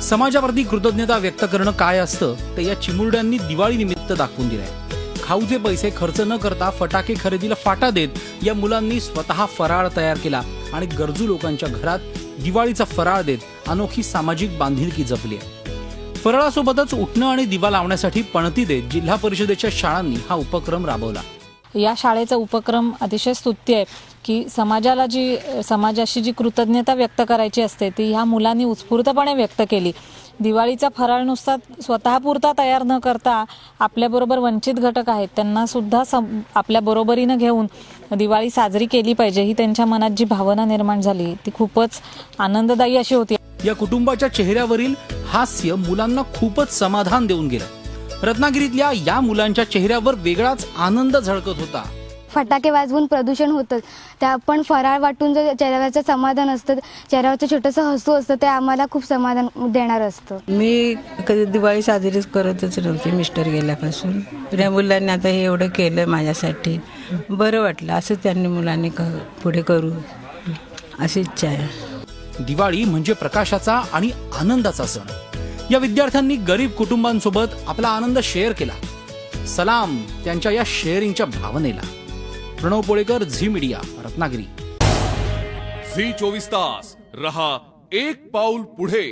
समाजाप्रती कृतज्ञता व्यक्त करणं काय असतं ते या चिमुरड्यांनी दिवाळी निमित्त दाखवून दिलंय। खाऊचे पैसे खर्च न करता फटाके खरेदीला फाटा देत या मुलांनी स्वतः फराळ तयार केला आणि गरजू लोकांच्या घरात दिवाळीचा फराळ देत अनोखी सामाजिक बांधिलकी जपली आहे। फराळासोबतच उठणं आणि दिवा लावण्यासाठी पणती देत जिल्हा परिषदेच्या शाळांनी हा उपक्रम राबवला। या शाळेचा उपक्रम अतिशय स्तुत्य आहे की समाजाशी जी कृतज्ञता व्यक्त करायची असते ती ह्या मुलांनी उत्स्फूर्तपणे व्यक्त केली। दिवाळीचा फराळ नुसता स्वतःपुरता तयार न करता आपल्याबरोबर वंचित घटक आहेत त्यांना सुद्धा आपल्या बरोबरीने घेऊन दिवाळी साजरी केली पाहिजे ही त्यांच्या मनात जी भावना निर्माण झाली ती खूपच आनंददायी अशी होती। या कुटुंबाच्या चेहऱ्यावरील हास्य मुलांना खूपच समाधान देऊन गेलं। रत्नागिरीतल्या या मुलांच्या चेहऱ्यावर वेगळाच आनंद झळकत होता। फटाके वाजवून प्रदूषण होतं त्या आपण फराळ वाटून जे चेहऱ्यावरचं समाधान असतं चेहऱ्यावरचं छोटंसं हसू असतं ते आम्हाला खूप समाधान देणार असतं। मी कधी दिवाळी साजरी करतच नव्हते मिस्टर गेल्यापासून। त्या मुलांनी आता हे एवढं केलं माझ्यासाठी बरं वाटलं। असं त्यांनी मुलांनी पुढे करू अशी इच्छा आहे। दिवाळी म्हणजे प्रकाशाचा आणि आनंदाचा सण। या विद्यार्थ्यांनी गरीब कुटुंबांसोबत आपला आनंद शेअर केला। सलाम त्यांच्या या शेअरिंगच्या भावनेला। प्रणव पोळेकर, झी मीडिया, रत्नागिरी। झी 24 तास रहा एक पाऊल पुढे।